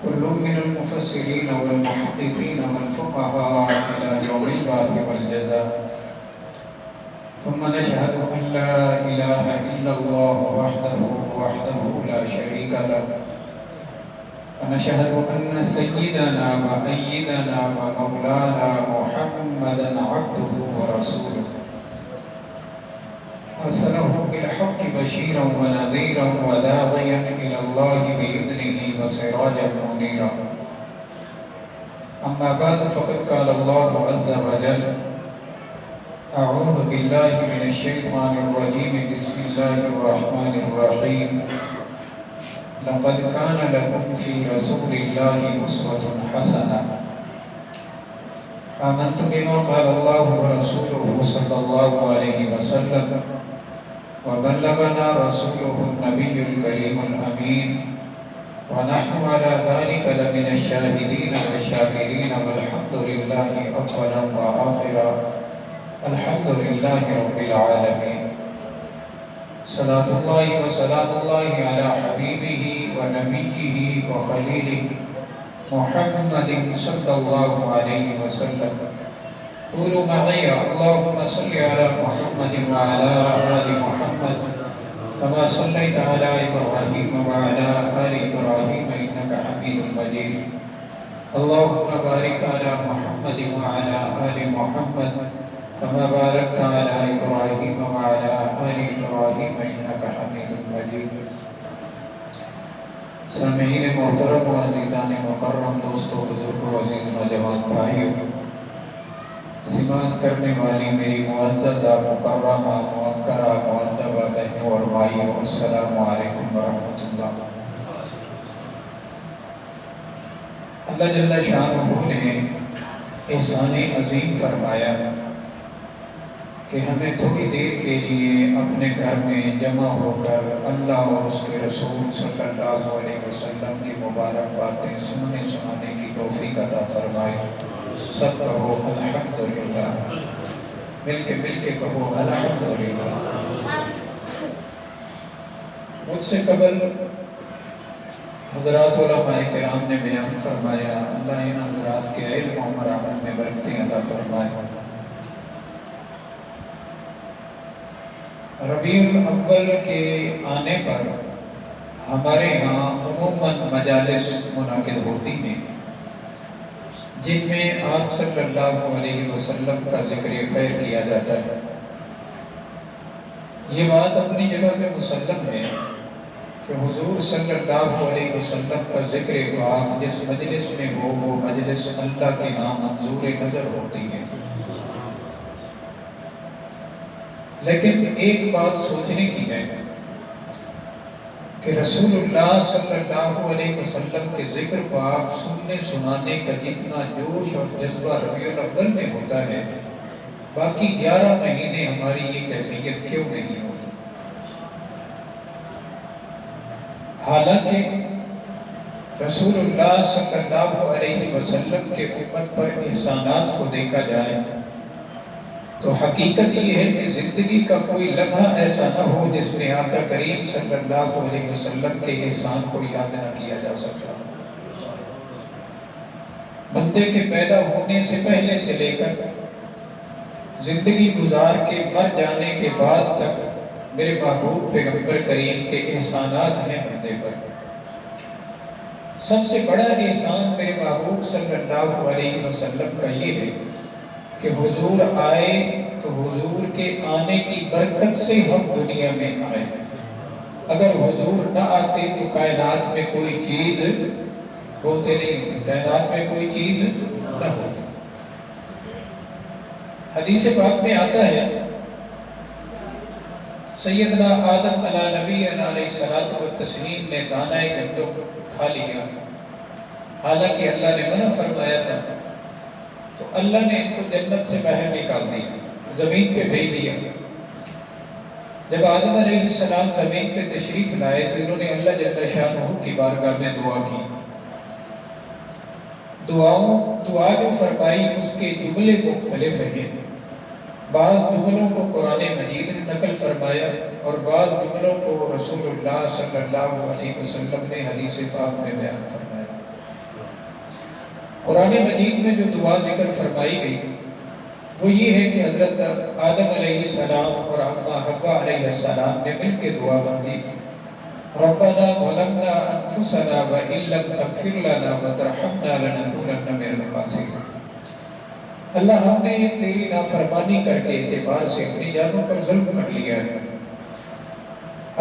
كل من المفسرين والمحدثين والفقهاء إلى يوم البعث والجزاء. ثم نشهد أن لا إله إلا الله وحده لا شريك له، ونشهد أن سيدنا وأيدنا ومولانا محمدا عبده ورسوله، أرسله بالحق بشيرا ونذيرا وداعيا إلى الله بإذنه وسراجا منيرا. أما بعد فقد قال الله عز وجل: أعوذ بالله من الشيطان الرجيم، بسم الله الرحمن الرحيم. لقد كان لكم في رسول الله أسوة حسنة. آمنت بما قال الله ورسوله صلى الله عليه وسلم، وبلغنا رسوله النبي الكريم الأمين، ونحن على ذلك لمن الشاهدين والشاكرين، والحمد لله أولا وآخرا. الحمد لله رب العالمين. صلاة الله وسلام الله على حبيبه ونبيه وخليله محمد صلى الله عليه وسلم. قولوا معي: اللهم صل على محمد وعلى آل محمد كما صليت على إبراهيم وعلى آل إبراهيم إنك حميد مجيد. اللهم بارك على محمد وعلى آل محمد كما باركت على إبراهيم وعلى آل إبراهيم إنك حميد مجيد. سامعین محترم و عزیزان مکرم، دوستو، بزرگوں، عزیز نوجوان بھائیوں، سماعت کرنے والی میری معززہ، مکرمہ، موقرہ، معدبہ بہنوں اور بھائیوں، السلام علیکم ورحمۃ اللہ۔ اللہ جل شانہ نے احسان عظیم فرمایا کہ ہمیں تھوڑی دیر کے لیے اپنے گھر میں جمع ہو کر اللہ اور اس کے رسول صلی اللہ علیہ وسلم کی مبارک باتیں سنانے کی توفیق عطا فرمائے۔ سب کہو الحمدللہ، مل کے کہو الحمدللہ۔ مجھ سے قبل حضرات علماء کرام نے بیان فرمایا، اللہ ان حضرات کے علم و عمل میں برکتیں عطا فرمائے۔ ربیع الاول کے آنے پر ہمارے ہاں عموماً مجالس منعقد ہوتی ہیں جن میں آپ صلی اللہ علیہ وسلم کا ذکر خیر کیا جاتا ہے۔ یہ بات اپنی جگہ پہ مسلم ہے کہ حضور صلی اللہ علیہ وسلم کا ذکر پاک جس مجلس میں ہو وہ مجلس اللہ کے ہاں منظور نظر ہوتی ہے۔ لیکن ایک بات سوچنے کی ہے کہ رسول اللہ صلی اللہ علیہ وسلم کے ذکر پاک سننے سنانے کا جتنا جوش اور جذبہ ربیع الاول میں ہوتا ہے، باقی 11 مہینے ہماری یہ کیفیت کیوں نہیں ہوتی؟ حالانکہ رسول اللہ صلی اللہ علیہ وسلم کے امت پر احسانات کو دیکھا جائے تو حقیقت یہ ہے کہ زندگی کا کوئی لمحہ ایسا نہ ہو جس میں آقا کریم صلی اللہ علیہ وسلم کے احسان کو یاد نہ کیا جا سکتا۔ بندے کے پیدا ہونے سے پہلے سے لے کر زندگی گزار کے مر جانے کے بعد تک میرے محبوب پیغمبر کریم کے احسانات ہیں بندے پر۔ سب سے بڑا احسان میرے محبوب صلی اللہ علیہ وسلم کا یہ ہے کہ حضور آئے تو حضور کے آنے کی برکت سے ہم دنیا میں آئے۔ اگر حضور نہ آتے تو کائنات میں کوئی چیز ہوتے نہیں ہوتی، کائنات میں کوئی چیز نہ ہوتی۔ حدیث پاک میں آتا ہے سیدنا آدم علیہ نبی علیہ الصلوۃ والتسلیم نے دانہ گندم کھا لیا، حالانکہ اللہ نے منع فرمایا تھا، تو اللہ نے ان کو جنت سے باہر نکال دیا، زمین پہ بھیج دیا۔ جب آدم علیہ السلام زمین پہ تشریف لائے تو انہوں نے اللہ جل شانہ کی بارگاہ میں دعا کی۔ دعا جو فرمائی اس کے جملے مختلف ہیں۔ بعض جملوں کو قرآن مجید نے نقل فرمایا اور بعض جملوں کو رسول اللہ صلی اللہ علیہ وسلم نے حدیث پاک میں بیان فرمایا۔ قرآن مجید میں جو دعا ذکر فرمائی گئی وہ یہ ہے کہ حضرت آدم علیہ السلام اور اماں حوا علیہ السلام نے مل کے دعا مانگی، ربنا ظلمنا انفسنا وان لم تغفر لنا وترحمنا لنكونن من الخاسرین۔ اللہ ہم نے تیری نافرمانی کر کے اعتبار سے اپنی جانوں پر ظلم کر لیا ہے،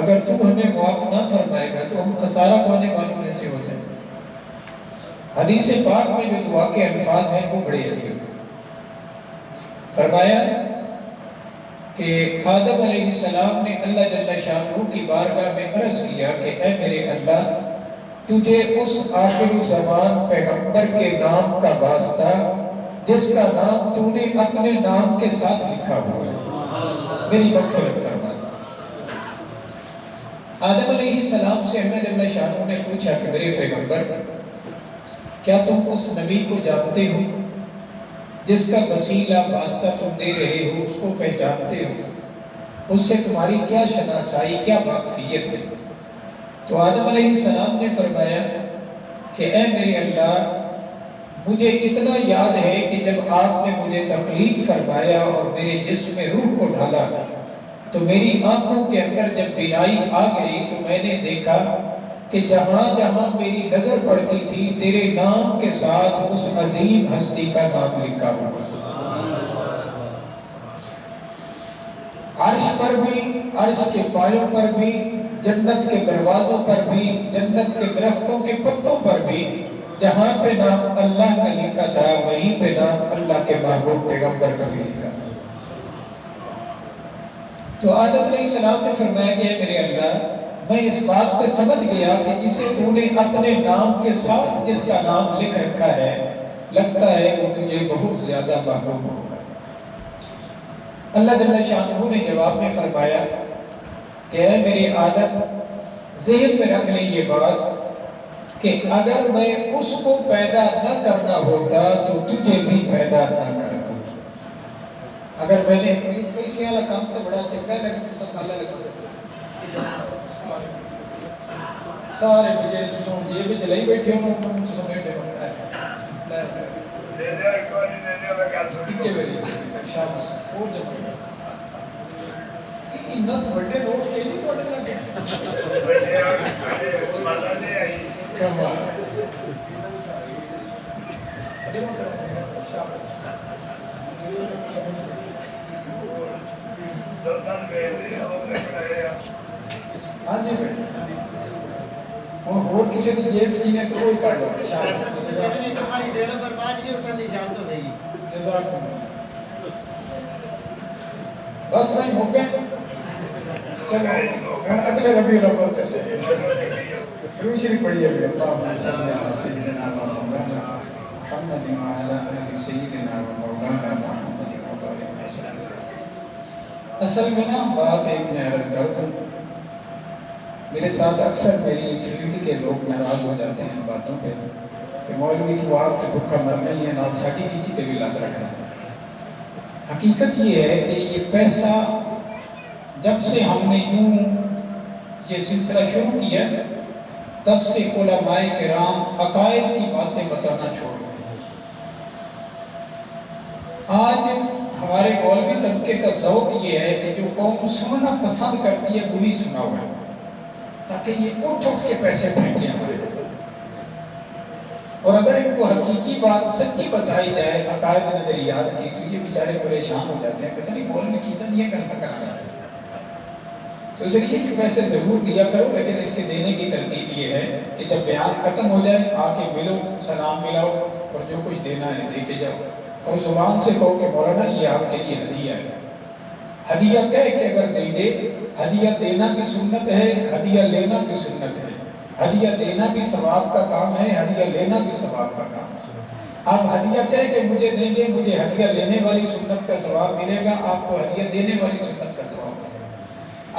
اگر تو ہمیں معاف نہ فرمائے گا تو ہم خسارہ پانے والوں میں سے ہو جائیں۔ حدیث پاک میں جو دعا کے الفاظ ہیں وہ بڑے عجیب ہیں۔ فرمایا کہ آدم علیہ السلام نے اللہ جل شانہ کی بارگاہ میں عرض کیا کہ اے میرے اللہ، تجھے اس آخر زمان پیغمبر کے نام کا واسطہ جس کا نام تو نے اپنے نام کے ساتھ لکھا ہوا ہے، میری مغفرت فرما۔ آدم علیہ السلام سے اللہ جل شانہ نے پوچھا کہ میرے پیغمبر، کیا تم اس نبی کو جانتے ہو جس کا وسیلہ واسطہ تم دے رہے ہو، اس کو پہچانتے ہو، اس سے تمہاری کیا شناسائی، کیا واقفیت ہے؟ تو آدم علیہ السلام نے فرمایا کہ اے میرے اللہ، مجھے اتنا یاد ہے کہ جب آپ نے مجھے تخلیق فرمایا اور میرے جسم میں روح کو ڈالا تو میری آنکھوں کے اندر جب بینائی آ گئی تو میں نے دیکھا کہ جہاں جہاں میری نظر پڑتی تھی تیرے نام کے ساتھ اس عظیم ہستی کا نام لکھا ہوا۔ عرش پر بھی، عرش کے پایوں پر بھی، جنت کے دروازوں پر بھی، جنت کے درختوں کے پتوں پر بھی جہاں پہ نام اللہ کا لکھا تھا وہیں پہ نام اللہ کے محبوب پیغمبر کا بھی لکھا۔ تو آدم علیہ السلام نے فرمایا کہ میرے اللہ، میں اس بات سے سمجھ گیا کہ جسے تو نے اپنے نام کے ساتھ جس کا نام لکھ رکھا ہے لگتا ہے وہ تجھے بہت زیادہ محبوب ہوگا۔ اللہ جل شانہ نے جواب میں فرمایا کہ اے میرے آدم، ذہن میں رکھ لیں یہ بات کہ اگر میں اس کو پیدا نہ کرنا ہوتا تو تجھے بھی پیدا نہ کرتا۔ اگر میں نے کوئی سے والا کام تو بڑا چنگا ہے لیکن تو سب اللہ لگا سکتا سارے بجے تو یہ بھی چلائی بیٹھے ہوں تو سمجھ لے بنتا ہے دے دے کوئی دے دے میں کیا سنوں کے میری شاباش اور جب اتنا بڑے لوگ کے نہیں توڑے لگے بڑے مزہ نہیں آئی کمال بڑے مطلب شاباش دردان بیدی ہوں نے بڑھایا ہاں جی بھائی اور کسی کی جیب چینے تو کوئی کر لو ایسا کچھ دیکھنے تمہاری دیروں پر باج نہیں اٹھا لی اجازت ہو گئی جزاک اللہ بس میں ہو گئے چلو اگلے ربیع الاول سے درود شریف پڑھیے اللہم صلی علی سیدنا و مولانا محمد وعلی آل سیدنا و مولانا محمد وبارک وسلم۔ اصل میں نا بات ایک میں عرض کر دوں، میرے ساتھ اکثر میری فیلڈ کے لوگ ناراض ہو جاتے ہیں باتوں پہ کہ مولوی تو آپ تو بھوکا مرنا ہی ہے نال ساٹھی کی چیتے بھی لات رکھنا ہے۔ حقیقت یہ ہے کہ یہ پیسہ جب سے ہم نے یوں یہ سلسلہ شروع کیا تب سے علماء کرام عقائد کی باتیں بتانا چھوڑ گئے۔ آج ہمارے مولوی طبقے کا ذوق یہ ہے کہ جو قوم سننا پسند کرتی ہے وہی سنا ہوا ہے تاکہ یہ اٹھ اٹھ کے پیسے پھینکیں ہمارے، اور اگر ان کو حقیقی بات سچی بتائی جائے عقائد نظریات کی تو یہ بیچارے پریشان ہو جاتے ہیں، پتہ نہیں مولوی کیوں یہ کرنا کرا ہے۔ تو اس لیے یہ پیسے ضرور دیا کرو، لیکن اس کے دینے کی ترتیب یہ ہے کہ جب بیان ختم ہو جائے آ کے ملو، سلام ملاؤ اور جو کچھ دینا ہے دے کے جاؤ، اور زبان سے کہو کہ مولانا یہ آپ کے لیے ہدیہ ہے۔ ہدیہ کہہ کے اگر دیں گے، ہدیہ دینا بھی سنت ہے، ہدیہ لینا بھی سنت ہے، ہدیہ دینا بھی ثواب کا کام ہے، ہدیہ لینا بھی ثواب کا کام ہے۔ آپ ہدیہ کہہ کے مجھے دیں گے، مجھے ہدیہ لینے والی سنت کا ثواب ملے گا، آپ کو ہدیہ دینے والی سنت کا ثواب ملے گا۔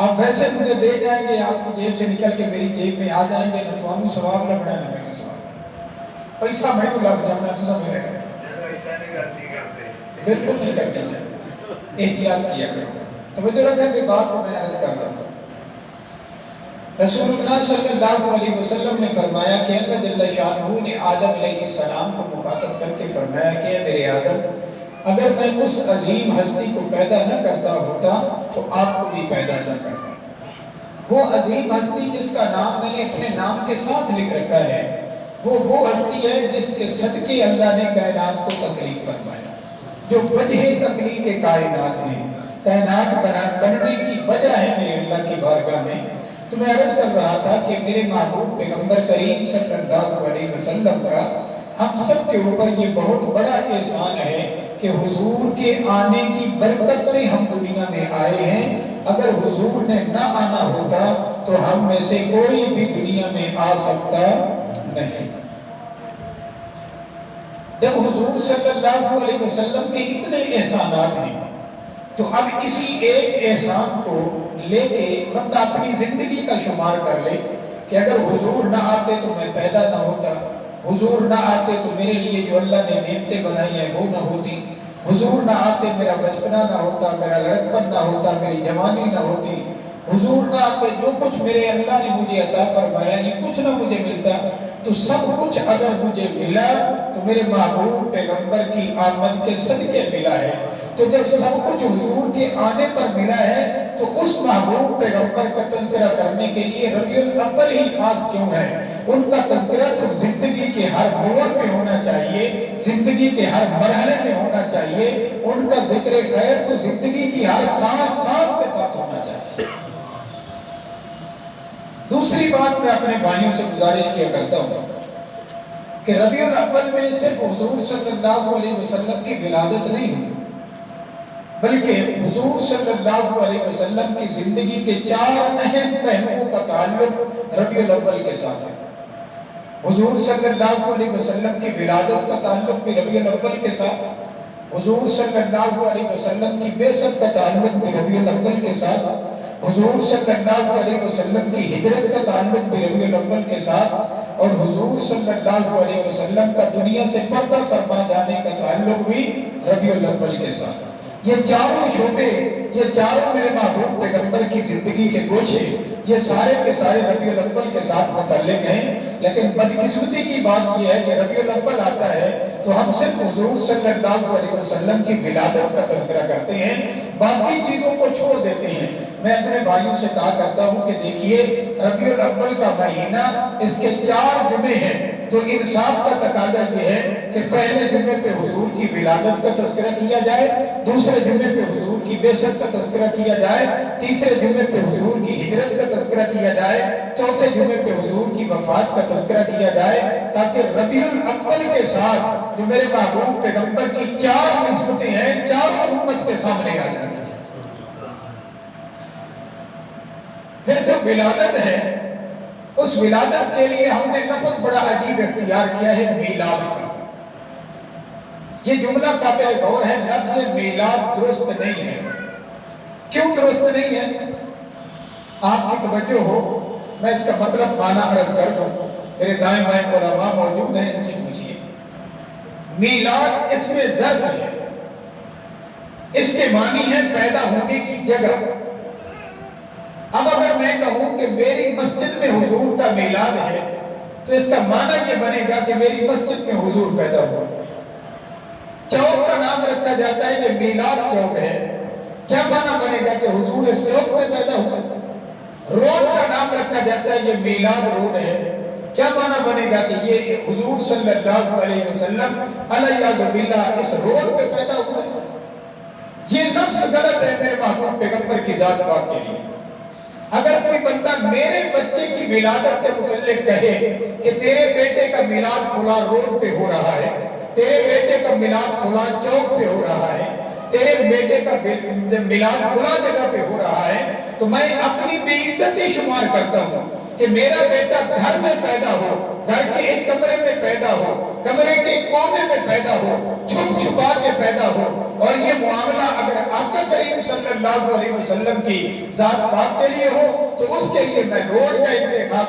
آپ ویسے مجھے دے جائیں گے، آپ کی جیب سے نکل کے میری جیب میں آ جائیں گے، نہ تو ہم ثواب نہ بڑھائیں نہ میرے ثواب، پیسہ میں کو لگ جانا تو سب ملے گا۔ بالکل نہیں کرنی چاہیے، احتیاط کیا کرو۔ توجہ رکھیں کہ بات کو میں عرض کر رہا تھا رسول اللہ صلی اللہ علیہ وسلم نے فرمایا کہ اللہ جل شانہ نے آدم علیہ السلام کو مخاطب کر کے فرمایا کہ میرے آدم، اگر میں اس عظیم ہستی کو پیدا نہ کرتا ہوتا تو آپ کو بھی پیدا نہ کرتا۔ وہ عظیم ہستی جس کا نام میں نے اپنے نام کے ساتھ لکھ رکھا ہے، وہ ہستی ہے جس کے صدقے اللہ نے کائنات کو تخلیق فرمایا، جو وجہ تخلیق کائنات ہے، کائنات بننے کی وجہ ہے میرے اللہ کی بارگاہ میں۔ تو میں عرض کر رہا تھا کہ میرے محبوب پیغمبر کریم صلی اللہ علیہ وسلم کا ہم سب کے اوپر یہ بہت بڑا احسان ہے کہ حضور کے آنے کی برکت سے ہم دنیا میں آئے ہیں۔ اگر حضور نے نہ آنا ہوتا تو ہم میں سے کوئی بھی دنیا میں آ سکتا نہیں۔ جب حضور صلی اللہ علیہ وسلم کے اتنے احسانات ہیں تو اب اسی ایک احسان کو لے کے بندہ اپنی زندگی کا شمار کر لے کہ اگر حضور نہ آتے تو میں پیدا نہ ہوتا، حضور نہ آتے تو میرے لیے جو اللہ نے نعمتیں بنائی ہیں وہ نہ ہوتی، حضور نہ آتے میرا بچپنا نہ ہوتا، میرا لڑکپن نہ ہوتا، میری جوانی نہ ہوتی، حضور نہ آتے جو کچھ میرے اللہ نے مجھے عطا فرمایا یہ کچھ نہ مجھے ملتا۔ تو سب کچھ اگر مجھے ملا تو میرے محبوب پیغمبر کی آمد کے صدقے ملا ہے۔ تو جب سب کچھ حضور کے آنے پر ملا ہے تو اس محبوب پیغمبر کا تذکرہ کرنے کے لیے ربیع الاول ہی خاص کیوں ہے؟ ان کا تذکرہ تو زندگی کے ہر موڑ پہ ہونا چاہیے، زندگی کے ہر مرحلے میں ہونا چاہیے، ان کا ذکر خیر تو زندگی کی ہر سانس کے ساتھ ہونا چاہیے۔ دوسری بات میں اپنے بھائیوں سے گزارش کیا کرتا ہوں کہ ربیع الاول میں صرف حضور صلی اللہ علیہ وسلم کی ولادت نہیں ہوئی، بلکہ حضور صلی اللہ علیہ وسلم کی زندگی کے 4 اہم پہلوؤں کا تعلق ربیع الاول کے ساتھ ہے۔ حضور صلی اللہ علیہ وسلم کی ولادت کا تعلق بھی ربیع الاول کے ساتھ، حضور صلی اللہ علیہ وسلم کی بعثت کا تعلق بھی ربیع الاول کے ساتھ، حضور صلی اللہ علیہ وسلم کی ہجرت کا تعلق بھی ربیع الاول کے ساتھ، اور حضور صلی اللہ علیہ وسلم کا دنیا سے پردہ فرما جانے کا تعلق بھی ربیع الاول کے ساتھ۔ یہ چاروں شعبے، یہ چاروں میرے محبوب پیغمبر کی زندگی کے گوشے، یہ سارے کے سارے ربیع الاول کے ساتھ متعلق ہیں۔ لیکن بدقسمتی کی بات یہ ہے کہ ربیع الاول آتا ہے تو ہم صرف حضور صلی اللہ علیہ وسلم کی ولادت کا تذکرہ کرتے ہیں، باقی چیزوں کو چھوڑ دیتے ہیں۔ میں اپنے بھائیوں سے کہا کرتا ہوں کہ دیکھیے ربیع الاول کا مہینہ، اس کے 4 جمعے ہیں، تو انصاف کا تقاضا یہ ہے کہ پہلے جمعے پہ حضور کی ولادت کا تذکرہ کیا جائے، دوسرے جمعے پہ حضور کی بعثت کا تذکرہ کیا جائے، تیسرے جمعے پہ حضور کی ہجرت کا تذکرہ کیا جائے، چوتھے جمعے پہ حضور کی وفات کا تذکرہ کیا جائے، تاکہ ربیع الاول کے ساتھ جو میرے محبوب پیغمبر کی 4 نسبتیں ہیں، 4 امت کے سامنے آ جائیں۔ پھر جو ولادت ہے، اس ولادت کے لیے ہم نے لفظ بڑا عجیب اختیار کیا ہے، میلاد کا۔ یہ جملہ قابل غور ہے، لفظ میلاد درست نہیں ہے۔ کیوں درست نہیں ہے؟ آپ کی توجہ ہو، میں اس کا مطلب معنی عرض کر دوں، میرے دائیں بائیں علماء موجود ہیں، ان سے پوچھئے۔ میلاد اس میں ظرف ہے، اس کے معنی ہے پیدا ہونے کی جگہ۔ اب اگر میں کہوں کہ میری مسجد میں حضور کا میلاد ہے تو اس کا معنی یہ بنے گا کہ میری مسجد میں حضور پیدا ہوا۔ چوک کا نام رکھا جاتا ہے، یہ میلاد چوک ہے، کیا معنی بنے گا کہ حضور اس چوک میں پیدا ہوا۔ روڈ کا نام رکھا جاتا ہے، یہ میلاد روڈ ہے، کیا معنی بنے گا کہ یہ حضور صلی اللہ علیہ وسلم علیہ وسلم اس روڈ پہ پیدا ہوا۔ یہ لفظ غلط ہے میرے محبوب پیغمبر کی ذات پاک کے لیے۔ اگر کوئی بندہ میرے بچے کی ولادت کے متعلق کہے کہ تیرے بیٹے کا میلاد فلاں روڈ پہ ہو رہا ہے، تیرے بیٹے کا میلاد فلاں چوک پہ ہو رہا ہے، تیرے بیٹے کا میلاد فلاں جگہ پہ ہو رہا ہے، تو میں اپنی بے عزتی شمار کرتا ہوں کہ میرا بیٹا گھر میں پیدا ہو، گھر کے ایک کمرے میں پیدا ہو، کمرے کے کونے میں پیدا ہو، چھپ چھپا کے پیدا ہو، اور یہ معاملہ اگر آقا کریم صلی اللہ علیہ وسلم کی ذات پاک کے لیے ہو تو اس کے لیے میں روڈ کا انتخاب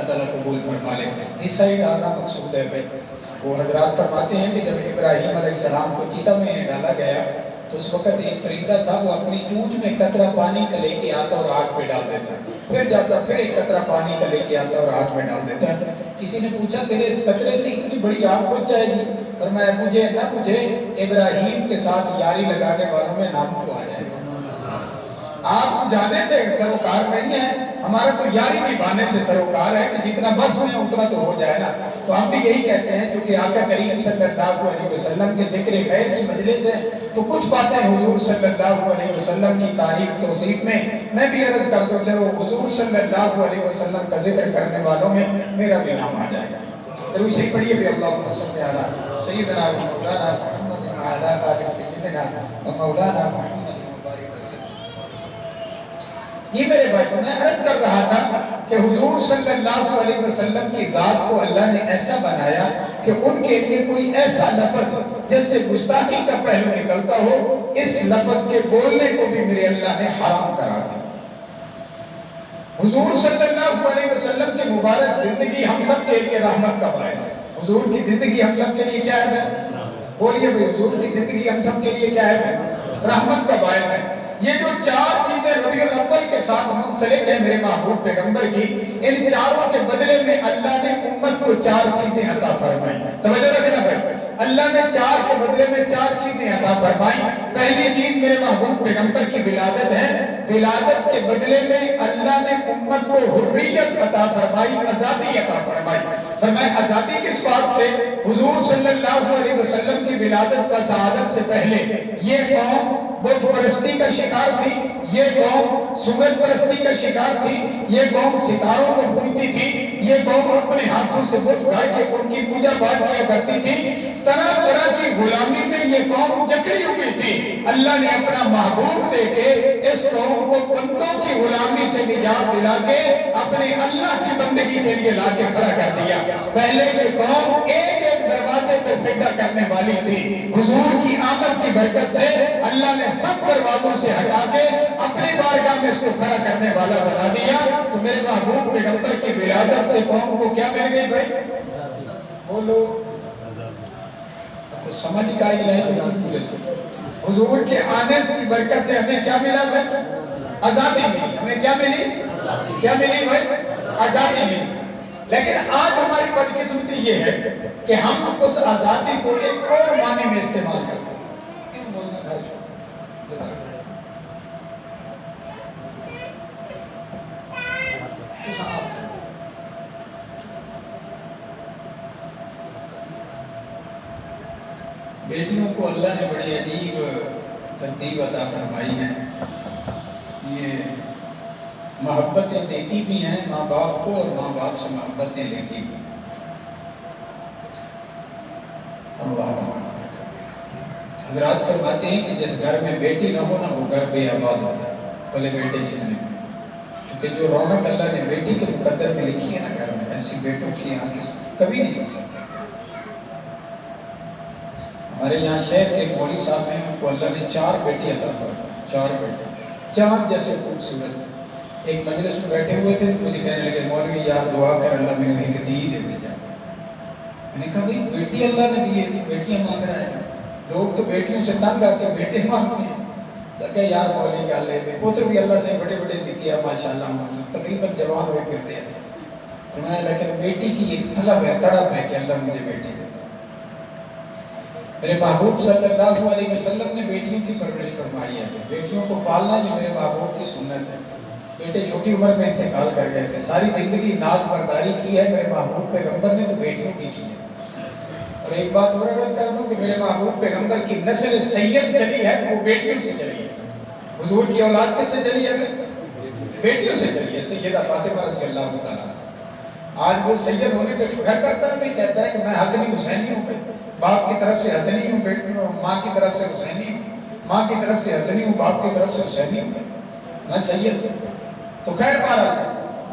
اللہ تعالیٰ قبول فرما لے. حصہ ہی ڈالنا مقصود ہے بھائی. وہ حضرات فرماتے ہیں کہ جب ابراہیم علیہ السلام کو چتا میں ڈالا گیا تو اس وقت ایک پرندہ تھا، وہ اپنی چونچ میں قطرہ پانی کا لے کے آتا اور آگ پہ ڈال دیتا، پھر جاتا پھر ایک قطرہ پانی کا لے کے آتا اور آگ میں ڈال دیتا. کسی نے پوچھا تیرے اس قطرے سے اتنی بڑی آگ بچ جائے گی؟ فرمایا مجھے نہ مجھے ابراہیم کے ساتھ یاری لگانے والوں میں نام تو آ جائے. آپ جانے سے سروکار نہیں ہے، ہمارا تو یاری نبھانے سے سروکار ہے کہ جتنا بس میں اتنا تو ہو جائے نا. تو ہم بھی یہی کہتے ہیں کیونکہ آقا کریم صلی اللہ علیہ وسلم کے ذکر خیر کی مجلس ہے تو کچھ باتیں حضور صلی اللہ علیہ وسلم کی تعریف توصیف میں بھی عرض کر دوں. چلو حضور صلی اللہ علیہ وسلم کا ذکر کرنے والوں میں میرا بھی نام آ جائے گا. ضرور سے پڑھیے بھی اللہم صلی علی سیدنا و مولانا محمد وعلی آل سیدنا و مولانا محمد. یہ میرے بھائی میں عرض کر رہا تھا کہ حضور صلی اللہ علیہ وسلم کی ذات کو اللہ نے ایسا بنایا کہ ان کے لیے کوئی ایسا لفظ جس سے گستاخی کا پہلو نکلتا ہو، اس لفظ کے بولنے کو بھی میرے اللہ نے حرام کرا دیا. حضور صلی اللہ علیہ وسلم کی مبارک زندگی ہم سب کے لیے رحمت کا باعث ہے. حضور کی زندگی ہم سب کے لیے کیا ہے؟ بولیے بھائی، حضور کی زندگی ہم سب کے لیے کیا ہے؟ رحمت کا باعث ہے. یہ جو چار چیزیں ربیع الاول کے ساتھ منسلک ہیں میرے محبوب پیغمبر کی، ان چاروں کے بدلے میں اللہ نے امت کو چار چیزیں عطا فرمائی. توجہ رکھنا بھائی، اللہ نے چار کے بدلے میں چار چیزیں عطا فرمائی. پہلی چیز میرے محبوب پیغمبر کی ولادت ہے. ولادت کے بدلے میں اللہ نے امت کو حریت عطا فرمائی، آزادی عطا فرمائی. فرمایا آزادی کس بات سے؟ حضور صلی اللہ علیہ وسلم کی ولادت کا سعادت سے پہلے یہ قوم بت پرستی کا شکار تھی، یہ قوم سوگن پرستی کا شکار تھی، یہ قوم ستاروں کو پوجتی تھی، یہ قوم اپنے ہاتھوں سے بت گھڑ کے ان کی پوجا پاٹ کیا کرتی تھی. طرح طرح کی غلامی میں یہ قوم جکڑی ہوئی تھی. اللہ نے اپنا محبوب دے کے اس قوم کو بندوں کی غلامی سے نجات دلا کے اپنے اللہ کی بندگی کے لیے لا کے کھڑا کر دیا. پہلے یہ قوم ایک ایک دروازے پہ سجدہ کرنے والی تھی. حضور کی آمد کی برکت سے اللہ نے سب دروازوں سے ہٹا کے اپنے بارگاہ میں اس کو کھڑا کرنے والا بنا دیا. تو میرے محبوب پیغمبر کی ولادت سے قوم کو کیا مل گئی بھائی؟ بولو تو سمجھ کا ہی ہے تو پورے سے حضور کے آنے کی برکت سے ہمیں کیا ملا بھائی؟ آزادی ملی. ہمیں کیا ملی؟ کیا ملی بھائی؟ آزادی ملی. لیکن آج ہماری بدقسمتی یہ ہے کہ ہم اس آزادی کو ایک اور معنی میں استعمال کرتے ہیں. کیوں بولنا گھر بیٹیوں کو اللہ نے بڑی عجیب ترتیب عطا فرمائی ہے. یہ محبتیں دیتی بھی ہیں ماں باپ کو اور ماں باپ سے محبتیں لیتی بھی. حضرات فرماتے ہیں کہ جس گھر میں بیٹی نہ ہو نا وہ گھر بے آباد ہوتا ہے، بھلے بیٹے جتنے. کیونکہ جو رونق اللہ نے بیٹی کے مقدر میں لکھی ہے نا گھر میں، ایسی بیٹوں کی یہاں کبھی نہیں ہو سکتی. ہمارے یہاں شہر کے مولوی صاحب ہیں، ان کو اللہ نے 4 بیٹی عطا فرمائی. 4 بیٹے چاند جیسے خوبصورت. ایک مجلس میں بیٹھے ہوئے تھے تو مجھے کہنے لگے مولوی یار دعا کر اللہ میں نے ایک دی دے بھیجا. میں نے کہا بھائی بیٹی اللہ نے دی ہے، بیٹیاں مانگ رہا ہے. لوگ تو بیٹیوں سے تنگ آ کے بیٹے مانگتے ہیں. کہ یار مولوی کا اللہ پوتر بھی اللہ سے بڑے بڑے دیتی ہے ماشاءاللہ، تقریباً جوان ہوئے پھرتے ہیں. لیکن بیٹی کی ایک طلب ہے، تڑپ ہے کہ اللہ مجھے بیٹی دے. میرے محبوب صلی اللہ علیہ وسلم نے بیٹیوں کی پرورش فرمائی ہے. بیٹیوں کو پالنا یہ میرے محبوب کی سنت ہے. بیٹے چھوٹی عمر میں انتقال کر گئے تھے. ساری زندگی ناز برداری کی ہے میرے محبوب پیغمبر نے تو بیٹیوں کی ہے. اور ایک بات اور عرض کر دوں کہ میرے محبوب پیغمبر کی نسل سید چلی ہے تو وہ بیٹیوں سے چلی ہے. حضور کی اولاد کس سے چلی ہے؟ بیٹیوں سے چلی ہے. سیدہ فاطمہ رضی اللہ تعالیٰ. آج وہ سید ہونے پہ فخر کرتا ہے، بھی کہتا ہے کہ میں حسنی حسینی ہوں. باپ کی طرف سے حسنی ہوں، ماں کی طرف سے حسینی ہوں، ماں کی طرف سے حسنی ہوں، باپ کی طرف سے حسینی ہوں. میں سید ہوں. تو خیر پارا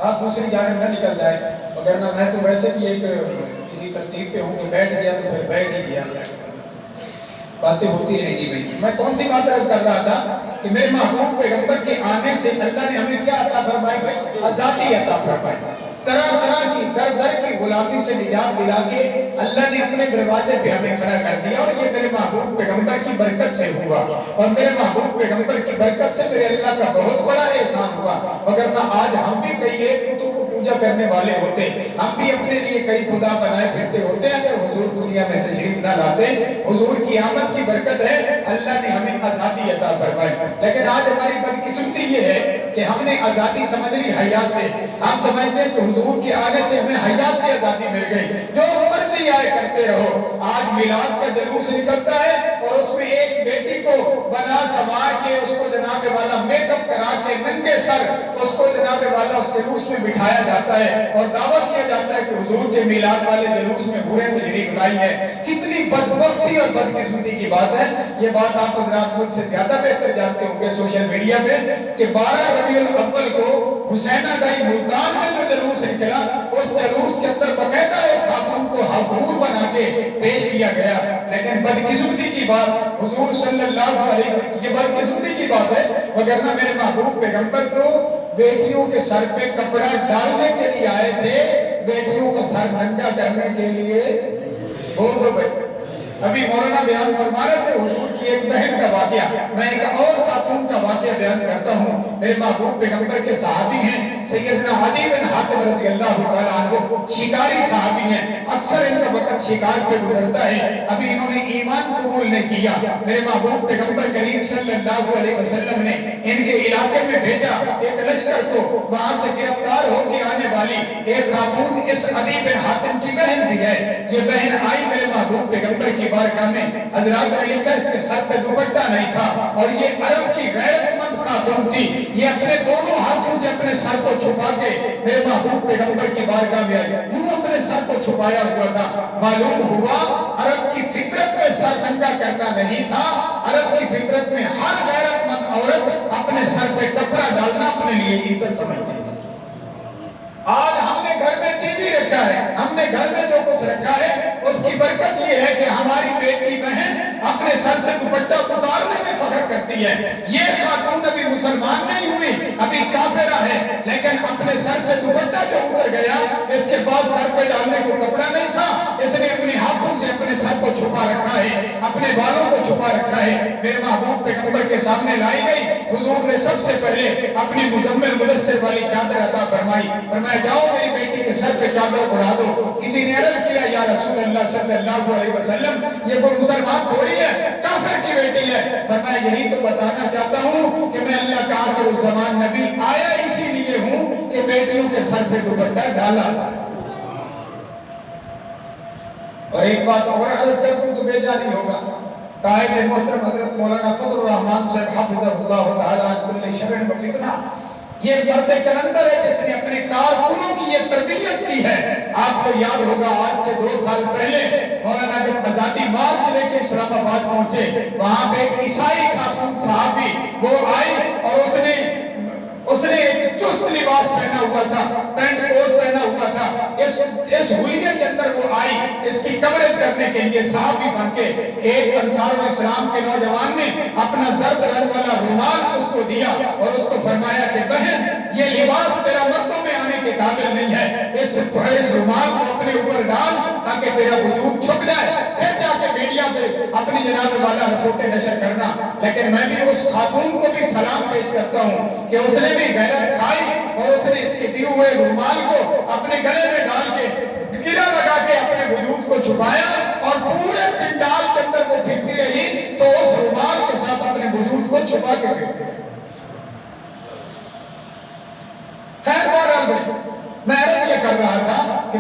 آپ دوسری جانب نہ نکل جائے، وگرنہ میں تو ویسے بھی ایک کسی ترتیب پہ ہوں کہ بیٹھ گیا تو پھر بیٹھ ہی گیا. باتیں ہوتی رہیں گی بھائی. میں کون سی بات عرض کر رہا تھا کہ میرے محبوب پیغمبر کے آنے سے اللہ نے ہمیں کیا عطا فرمائی بھائی؟ آزادی عطا فرمائی. طرح طرح کی در در کی غلامی سے نجات دلا کے اللہ نے اپنے دروازے پہ ہمیں کھڑا کر دیا، اور یہ میرے محبوب پیغمبر کی برکت سے ہوا، اور میرے محبوب پیغمبر کی برکت سے میرے اللہ کا بہت بڑا احسان ہوا۔ وگرنہ آج ہم بھی کئی ایک بتوں کو پوجا کرنے والے ہوتے، ہم بھی اپنے لیے کئی خدا بنائے پھرتے ہوتے، اگر حضور دنیا میں تشریف نہ لاتے۔ حضور کی آمد کی برکت ہے اللہ نے ہمیں آزادی عطا فرمائی، لیکن آج ہماری بدقسمتی یہ ہے کہ ہم نے آزادی سمجھ لی حیا سے۔ ہم سمجھتے ہیں کہ حضور کے آگے سے ہمیں حیا سے آزادی مل گئی، جو مرضی آئے کرتے رہو۔ آج میلاد کا جلوس نکلتا ہے اور اس میں ایک بیٹی کو بنا سنوار کے، اس کو جناب والا میک اپ کرا کے ننگے سر اس کو جناب والا اس جلوس میں بٹھایا جاتا ہے اور دعویٰ کیا جاتا ہے کہ حضور کے میلاد والے جلوس میں حوریں تشریف لائی ہے۔ کتنی بدبختی اور بدقسمتی کی بات ہے۔ یہ بات آپ حضرات مجھ سے زیادہ بہتر جانتے ہوں گے سوشل میڈیا پہ کہ 12 ربیع الاول کو حسینہ گائی ملتان میں جو جلوس نکلا، اس جلوس کے اندر باقاعدہ ایک خاتون کو حضور بنا کے پیش کیا گیا، لیکن بدقسمتی کی بات حضور صلی اللہ علیہ وسلم، یہ بدقسمتی کی بات ہے، وگرنہ میرے محبوب پیغمبر تو بیٹیوں کے سر پہ کپڑا ڈالنے کے لیے آئے تھے، بیٹیوں کو سر ننگا کرنے کے لیے۔ بول دو بھائی، ابھی مولانا بیان فرما رہے تھے حضور کی ایک بہن کا واقعہ، میں ایک اور خاتون کا واقعہ بیان کرتا ہوں۔ میرے محبوب پیغمبر کے صحابی ہیں سیدنا علی بن حاتم رضی اللہ تعالیٰ عنہ، شکاری صحابی ہیں، اکثر ان کا وقت شکار پہ گزرتا ہے، ابھی انہوں نے ایمان قبول نہیں کیا۔ میرے محبوب پیغمبر کریم صلی اللہ علیہ وسلم نے ان کے علاقے میں بھیجا ایک لشکر کو، وہاں سے گرفتار ہو کے آنے والی ایک خاتون اس علی بن حاتم کی بہن بھی ہے۔ یہ بہن آئی میرے محبوب پیغمبر کی بارگاہ میں، حضرات نے لکھا اس کے سر پہ دوپٹہ نہیں تھا، اور یہ عرب کی غیرت مند خاتون تھی، یہ اپنے دونوں ہاتھوں سے اپنے سر کو چھپا کے میرے محبوب پیغمبر کی بارگاہ میں آئی، یوں اپنے سر کو چھپایا ہوا تھا۔ معلوم ہوا عرب کی فطرت میں سر ننگا کرنا نہیں تھا، عرب کی فطرت میں ہر غیرت مند عورت اپنے سر پہ کپڑا ڈالنا اپنے لیے عزت سمجھتی تھی۔ آج ہم نے گھر میں ٹی وی رکھا ہے، ہم نے گھر میں جو کچھ رکھا ہے اس کی برکت یہ ہے کہ ہماری بیٹی بہن اپنے سر سے دوپٹہ اتارنے میں فخر کرتی ہے۔ یہ خاتون ابھی مسلمان نہیں ہوئی، ابھی کافرہ ہے، لیکن اپنے سر سے دوپٹہ جو اتر گیا، اس کے بعد سر پہ ڈالنے کو کپڑا نہیں تھا، اس نے اپنے ہاتھوں سے اپنے سر کو چھپا رکھا ہے، اپنے بالوں کو چھپا رکھا ہے۔ میرے محبوب پیغمبر کے سامنے لائی گئی، حضور نے سب سے پہلے اپنی مزمل مدثر والی چادر عطا فرمائی، فرمایا جاؤ میری بیٹی کے سر پہ چادر اڑا دو۔ کسی نے عرض کیا یا رسول اللہ صلی اللہ علیہ وسلم، یہ کوئی مسلمان تھوڑی ہے، کافر کی بیٹی ہے۔ فرمایا یہی تو بتانا چاہتا ہوں کہ میں اللہ کا آخر الزمان نبی آیا اسی لیے ہوں کہ بیٹیوں کے سر پہ دوپٹہ ڈالا۔ اور ایک بات اور عرض کر دوں تو بے جانی ہوگا، قائد محترم حضرت مولانا فضل الرحمان صاحب حافظہ اللہ تعالیٰ کل شرع و فتنہ، یہ مرد کلندر ہے جس نے اپنے کارکنوں کی یہ تربیت کی ہے۔ آپ کو یاد ہوگا آج سے 2 سال پہلے مولانا جب آزادی مارچ لے کے اسلام آباد پہنچے، وہاں پہ ایک عیسائی خاتون صحابی وہ آئی اور اس نے ایک چست لباس پہنا ہوا تھا، پینٹ کوٹ پہنا ہوا تھا، اس حلیے کے اندر وہ آئی اس کی کوریج کرنے کے لیے صحابی بن کے۔ ایک انصار الاسلام کے نوجوان نے اپنا زرد رنگ والا رومال اس کو دیا اور اس کو فرمایا کہ بہن یہ لباس تیرا مردوں میں آنے کے قابل نہیں ہے، اس رومال کو اپنے اوپر ڈال تاکہ تیرا وجود چھپ جائے، پھر جا کے میڈیا پہ اپنی جناب والا رپورٹیں نشر کرنا۔ لیکن میں بھی اس خاتون کو بھی سلام پیش کرتا ہوں کہ اس نے بھی غیرت کھائی اور اس نے اس کے دیے ہوئے رومال کو اپنے گلے میں ڈال کے گرا لگا کے اپنے وجود کو چھپایا